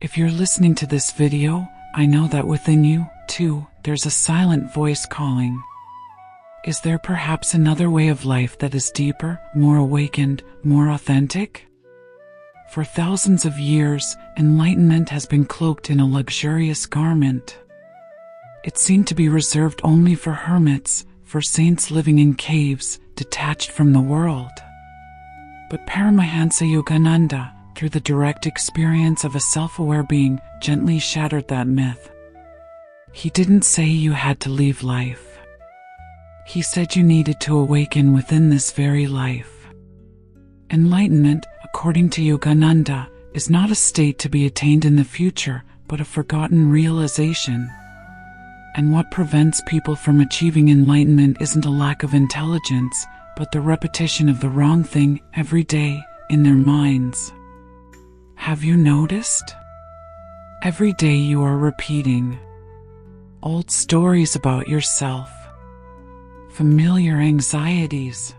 If you're listening to this video, I know that within you, too, there's a silent voice calling. Is there perhaps another way of life that is deeper, more awakened, more authentic? For thousands of years, enlightenment has been cloaked in a luxurious garment. It seemed to be reserved only for hermits, for saints living in caves, detached from the world. But Paramahansa Yogananda, through the direct experience of a self-aware being, gently shattered that myth. He didn't say you had to leave life. He said you needed to awaken within this very life. Enlightenment, according to Yogananda, is not a state to be attained in the future, but a forgotten realization. And what prevents people from achieving enlightenment isn't a lack of intelligence, but the repetition of the wrong thing every day in their minds. Have you noticed? Every day you are repeating old stories about yourself, familiar anxieties,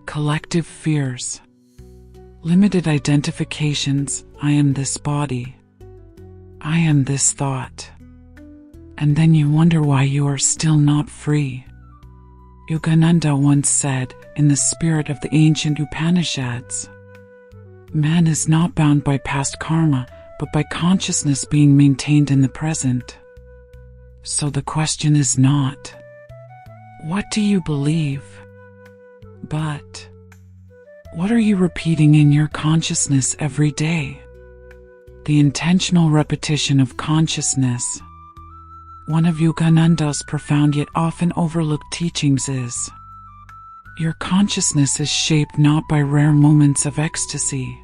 collective fears, limited identifications. I am this body. I am this thought. And then you wonder why you are still not free. Yogananda once said, in the spirit of the ancient Upanishads, man is not bound by past karma, but by consciousness being maintained in the present. So the question is not, what do you believe? But, what are you repeating in your consciousness every day? The intentional repetition of consciousness. One of Yogananda's profound yet often overlooked teachings is, your consciousness is shaped not by rare moments of ecstasy,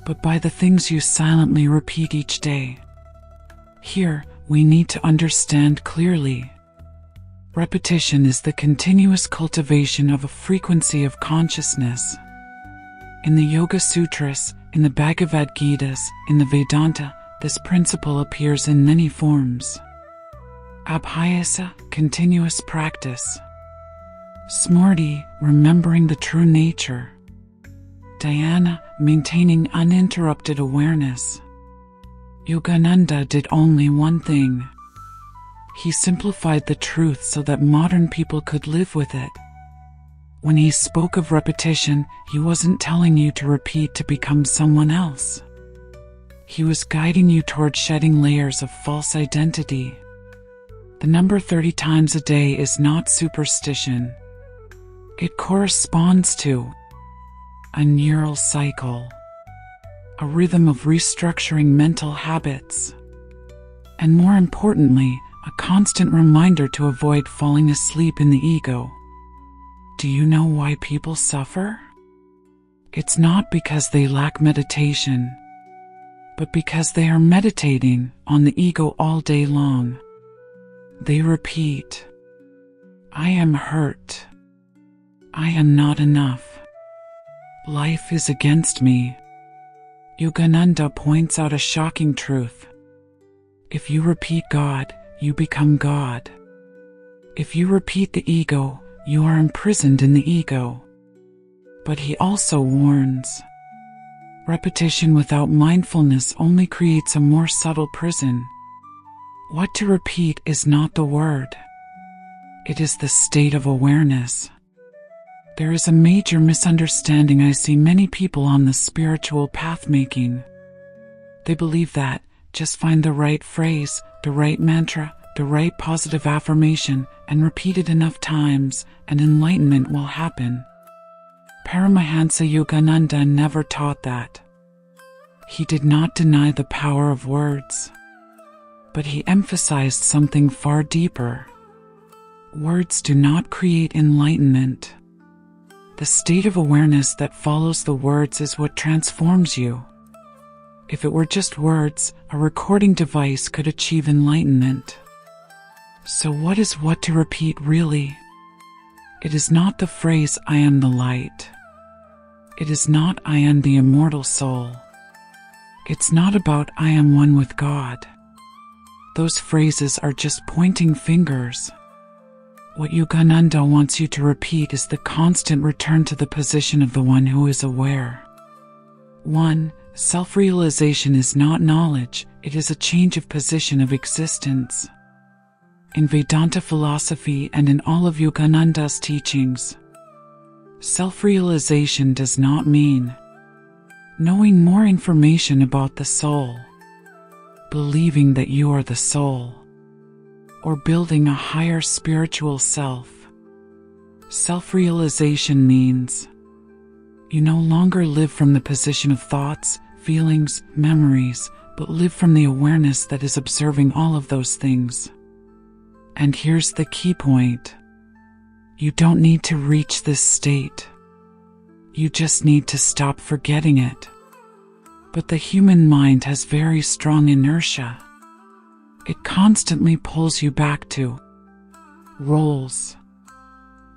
but by the things you silently repeat each day. Here, we need to understand clearly. Repetition is the continuous cultivation of a frequency of consciousness. In the Yoga Sutras, in the Bhagavad Gitas, in the Vedanta, this principle appears in many forms. Abhyasa, continuous practice. Smriti, remembering the true nature. Dhyana, maintaining uninterrupted awareness. Yogananda did only one thing. He simplified the truth so that modern people could live with it. When he spoke of repetition, he wasn't telling you to repeat to become someone else. He was guiding you toward shedding layers of false identity. The number 30 times a day is not superstition. It corresponds to a neural cycle, a rhythm of restructuring mental habits, and more importantly, a constant reminder to avoid falling asleep in the ego. Do you know why people suffer? It's not because they lack meditation, but because they are meditating on the ego all day long. They repeat, I am hurt. I am not enough. Life is against me. Yogananda points out a shocking truth. If you repeat God, you become God. If you repeat the ego, you are imprisoned in the ego. But he also warns, repetition without mindfulness only creates a more subtle prison. What to repeat is not the word. It is the state of awareness. There is a major misunderstanding I see many people on the spiritual path making. They believe that, just find the right phrase, the right mantra, the right positive affirmation, and repeat it enough times, and enlightenment will happen. Paramahansa Yogananda never taught that. He did not deny the power of words, but he emphasized something far deeper. Words do not create enlightenment. The state of awareness that follows the words is what transforms you. If it were just words, a recording device could achieve enlightenment. So what is what to repeat really? It is not the phrase, I am the light. It is not, I am the immortal soul. It's not about, I am one with God. Those phrases are just pointing fingers. What Yogananda wants you to repeat is the constant return to the position of the one who is aware. 1. Self-realization is not knowledge, it is a change of position of existence. In Vedanta philosophy and in all of Yogananda's teachings, self-realization does not mean knowing more information about the soul, believing that you are the soul, or building a higher spiritual self. Self-realization means you no longer live from the position of thoughts, feelings, memories, but live from the awareness that is observing all of those things. And here's the key point. You don't need to reach this state. You just need to stop forgetting it. But the human mind has very strong inertia. It constantly pulls you back to roles,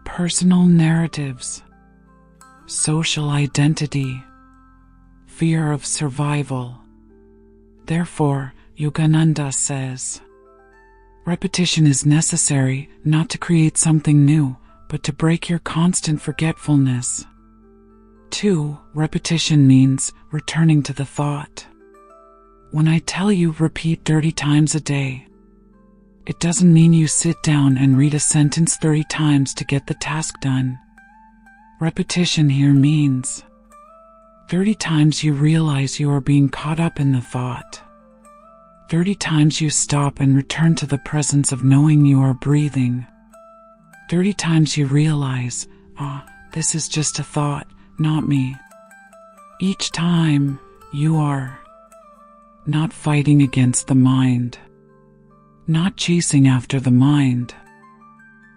personal narratives, social identity, fear of survival. Therefore, Yogananda says, repetition is necessary not to create something new, but to break your constant forgetfulness. 2. Repetition means returning to the thought. When I tell you repeat 30 times a day, it doesn't mean you sit down and read a sentence 30 times to get the task done. Repetition here means 30 times you realize you are being caught up in the thought. 30 times you stop and return to the presence of knowing you are breathing. 30 times you realize, this is just a thought, not me. Each time, you are not fighting against the mind, not chasing after the mind.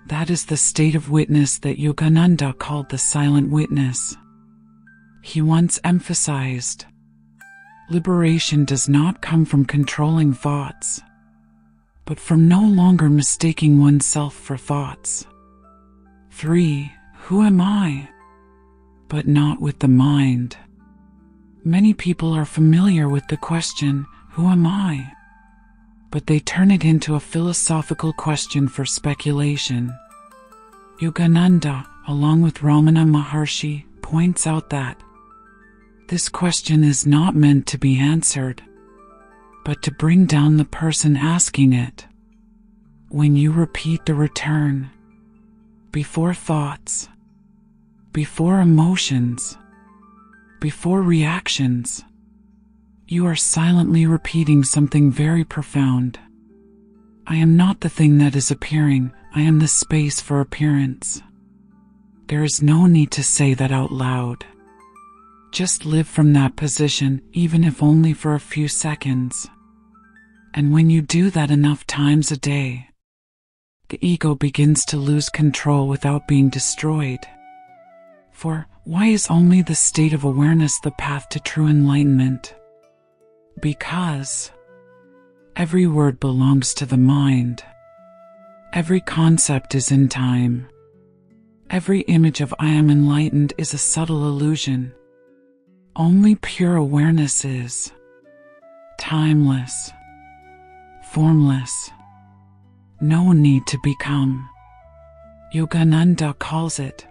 That is the state of witness that Yogananda called the silent witness. He once emphasized, liberation does not come from controlling thoughts, but from no longer mistaking oneself for thoughts. 3. Who am I? But not with the mind. Many people are familiar with the question, who am I? But they turn it into a philosophical question for speculation. Yogananda, along with Ramana Maharshi, points out that this question is not meant to be answered, but to bring down the person asking it. When you repeat the return, before thoughts, before emotions, before reactions, you are silently repeating something very profound. I am not the thing that is appearing, I am the space for appearance. There is no need to say that out loud. Just live from that position, even if only for a few seconds. And when you do that enough times a day, the ego begins to lose control without being destroyed. For why is only the state of awareness the path to true enlightenment? Because every word belongs to the mind. Every concept is in time. Every image of I am enlightened is a subtle illusion. Only pure awareness is timeless, formless. No need to become. Yogananda calls it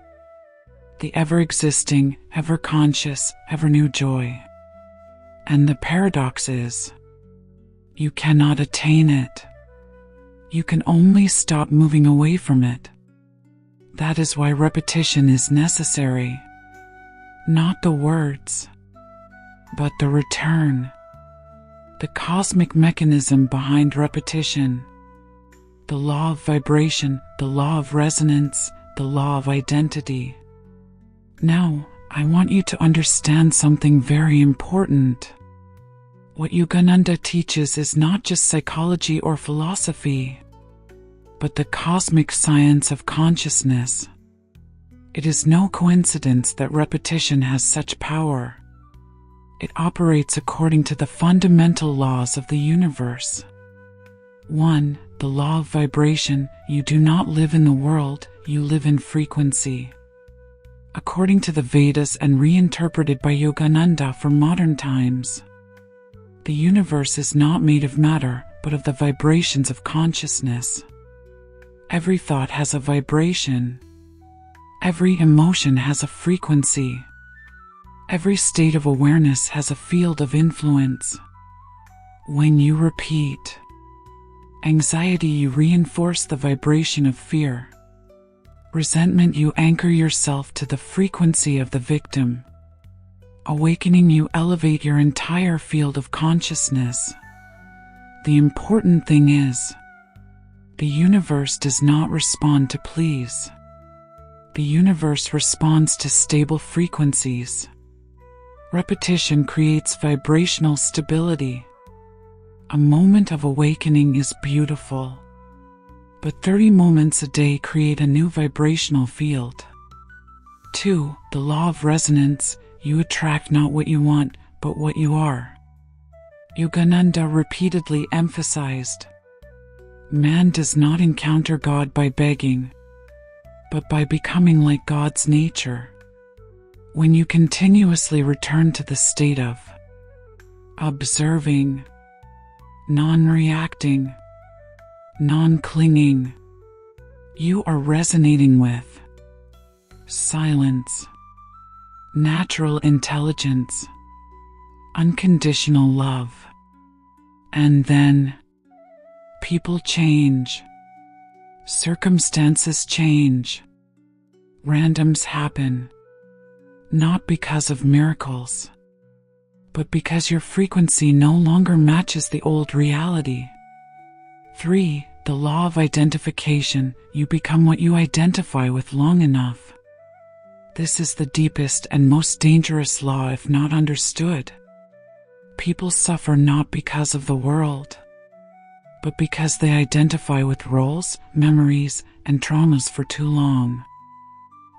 the ever-existing, ever-conscious, ever-new joy. And the paradox is, you cannot attain it. You can only stop moving away from it. That is why repetition is necessary. Not the words, but the return. The cosmic mechanism behind repetition. The law of vibration, the law of resonance, the law of identity. Now, I want you to understand something very important. What Yogananda teaches is not just psychology or philosophy, but the cosmic science of consciousness. It is no coincidence that repetition has such power. It operates according to the fundamental laws of the universe. 1. The law of vibration. You do not live in the world, you live in frequency. According to the Vedas and reinterpreted by Yogananda for modern times, the universe is not made of matter, but of the vibrations of consciousness. Every thought has a vibration. Every emotion has a frequency. Every state of awareness has a field of influence. When you repeat anxiety, you reinforce the vibration of fear. Resentment, you anchor yourself to the frequency of the victim. Awakening, you elevate your entire field of consciousness. The important thing is, the universe does not respond to please. The universe responds to stable frequencies. Repetition creates vibrational stability. A moment of awakening is beautiful, but 30 moments a day create a new vibrational field. 2. The law of resonance. You attract not what you want, but what you are. Yogananda repeatedly emphasized, man does not encounter God by begging, but by becoming like God's nature. When you continuously return to the state of observing, non-reacting, non-clinging, you are resonating with silence, natural intelligence, unconditional love. And then, people change, circumstances change, randoms happen, not because of miracles, but because your frequency no longer matches the old reality. 3. The law of identification. You become what you identify with long enough. This is the deepest and most dangerous law if not understood. People suffer not because of the world, but because they identify with roles, memories, and traumas for too long.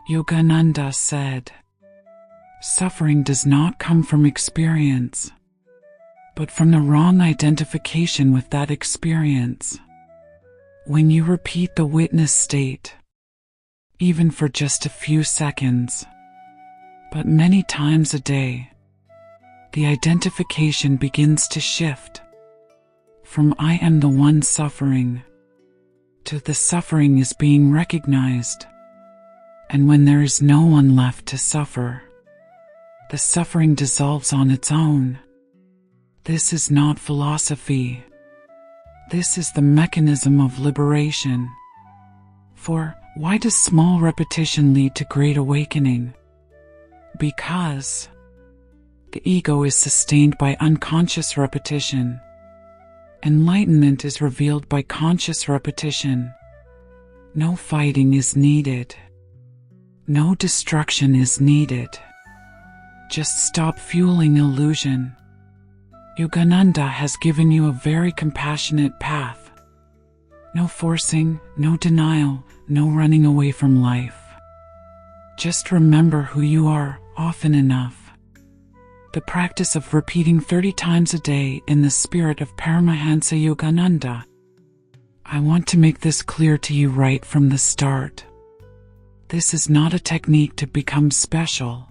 Yogananda said, suffering does not come from experience, but from the wrong identification with that experience. When you repeat the witness state, even for just a few seconds, but many times a day, the identification begins to shift from I am the one suffering to the suffering is being recognized. And when there is no one left to suffer, the suffering dissolves on its own. This is not philosophy. This is the mechanism of liberation. For why does small repetition lead to great awakening? Because the ego is sustained by unconscious repetition. Enlightenment is revealed by conscious repetition. No fighting is needed. No destruction is needed. Just stop fueling illusion. Yogananda has given you a very compassionate path. No forcing, no denial, no running away from life. Just remember who you are often enough. The practice of repeating 30 times a day in the spirit of Paramahansa Yogananda. I want to make this clear to you right from the start. This is not a technique to become special.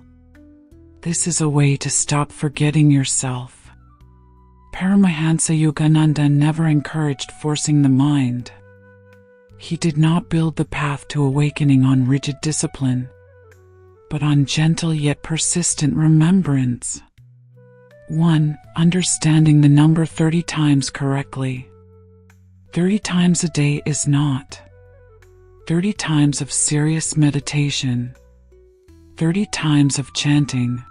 This is a way to stop forgetting yourself. Paramahansa Yogananda never encouraged forcing the mind. He did not build the path to awakening on rigid discipline, but on gentle yet persistent remembrance. 1. Understanding the number 30 times correctly. 30 times a day is not 30 times of serious meditation, 30 times of chanting,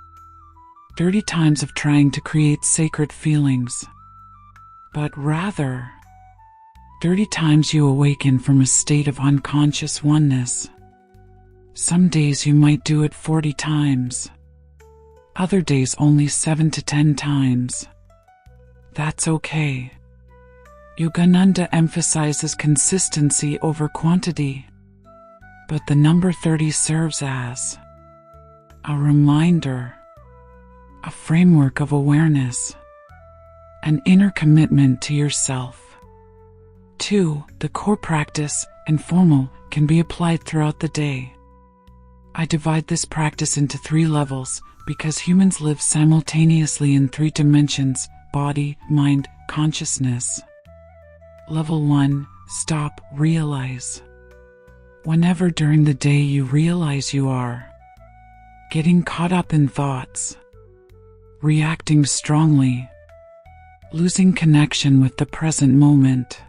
30 times of trying to create sacred feelings, but rather 30 times you awaken from a state of unconscious oneness. Some days you might do it 40 times. Other days only 7 to 10 times. That's okay. Yogananda emphasizes consistency over quantity, but the number 30 serves as a reminder, a framework of awareness, an inner commitment to yourself. 2. The core practice, informal, can be applied throughout the day. I divide this practice into 3 levels because humans live simultaneously in 3 dimensions: body, mind, consciousness. Level 1. Stop, realize. Whenever during the day you realize you are getting caught up in thoughts, reacting strongly, losing connection with the present moment.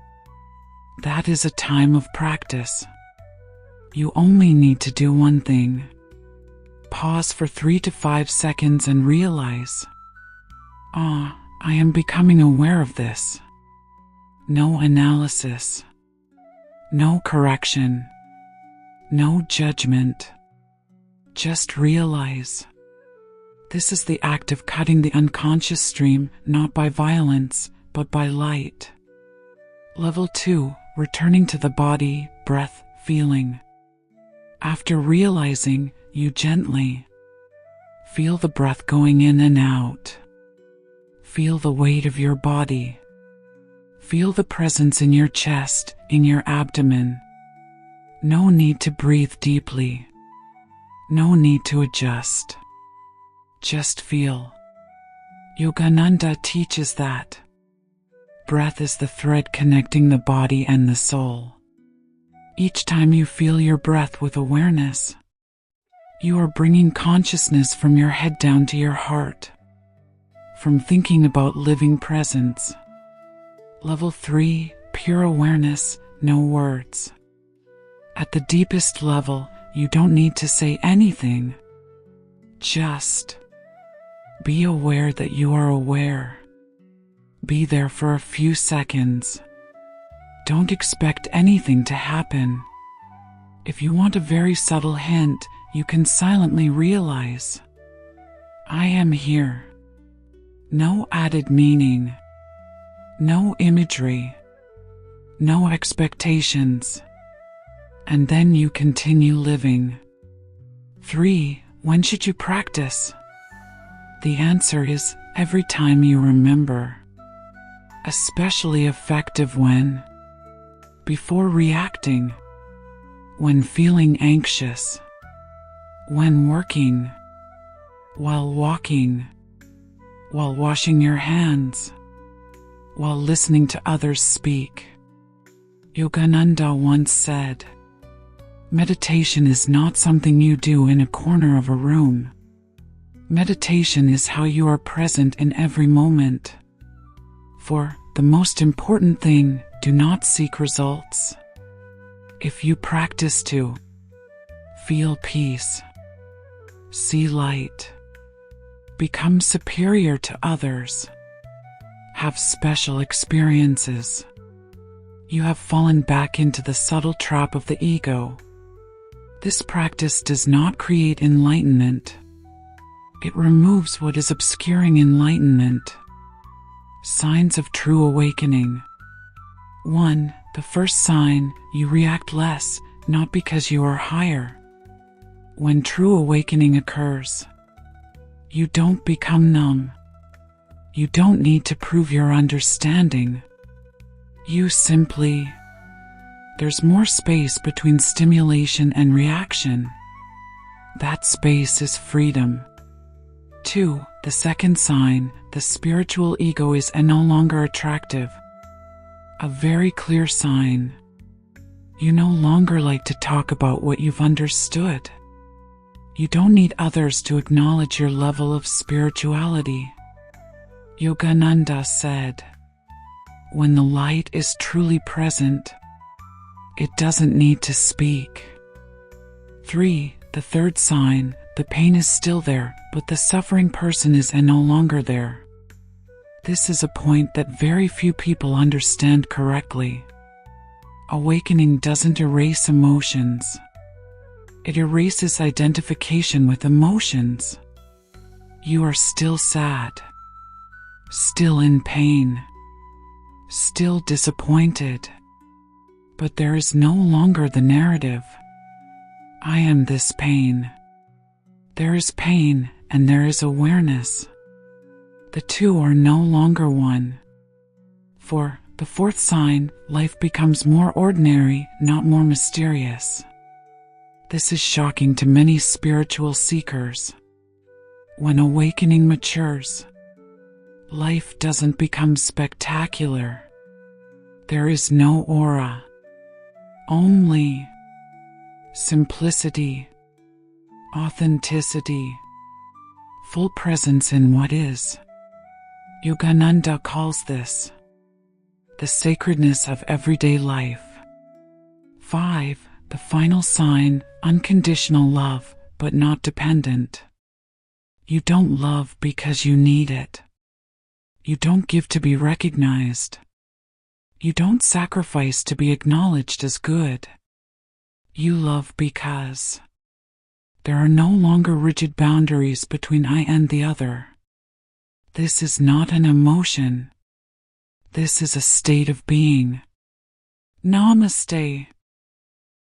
That is a time of practice. You only need to do one thing. Pause for 3 to 5 seconds and realize, I am becoming aware of this. No analysis, no correction, no judgment. Just realize. This is the act of cutting the unconscious stream, not by violence, but by light. Level 2, returning to the body, breath, feeling. After realizing, you gently feel the breath going in and out. Feel the weight of your body. Feel the presence in your chest, in your abdomen. No need to breathe deeply. No need to adjust. Just feel. Yogananda teaches that breath is the thread connecting the body and the soul. Each time you feel your breath with awareness, you are bringing consciousness from your head down to your heart, from thinking about living presence. Level 3, pure awareness, no words. At the deepest level, you don't need to say anything. Just be aware that you are aware. Be there for a few seconds. Don't expect anything to happen. If you want a very subtle hint, you can silently realize, I am here. No added meaning. No imagery. No expectations. And then you continue living. 3. When should you practice? The answer is every time you remember. Especially effective when, before reacting, when feeling anxious, when working, while walking, while washing your hands, while listening to others speak. Yogananda once said, meditation is not something you do in a corner of a room. Meditation is how you are present in every moment. For the most important thing, do not seek results. If you practice to feel peace, see light, become superior to others, have special experiences, you have fallen back into the subtle trap of the ego. This practice does not create enlightenment. It removes what is obscuring enlightenment. Signs of true awakening. 1. The first sign, you react less, not because you are higher. When true awakening occurs, you don't become numb. You don't need to prove your understanding. You simply, there's more space between stimulation and reaction. That space is freedom. 2. The second sign, the spiritual ego is no longer attractive. A very clear sign. You no longer like to talk about what you've understood. You don't need others to acknowledge your level of spirituality. Yogananda said, when the light is truly present, it doesn't need to speak. 3. The third sign, the pain is still there, but the suffering person is no longer there. This is a point that very few people understand correctly. Awakening doesn't erase emotions. It erases identification with emotions. You are still sad, still in pain, still disappointed. But there is no longer the narrative. I am this pain. There is pain and there is awareness. The two are no longer one. For the fourth sign, life becomes more ordinary, not more mysterious. This is shocking to many spiritual seekers. When awakening matures, life doesn't become spectacular. There is no aura, only simplicity, Authenticity. Full presence in what is. Yogananda calls this the sacredness of everyday life. 5. The final sign, unconditional love, but not dependent. You don't love because you need it. You don't give to be recognized. You don't sacrifice to be acknowledged as good. You love because there are no longer rigid boundaries between I and the other. This is not an emotion. This is a state of being. Namaste.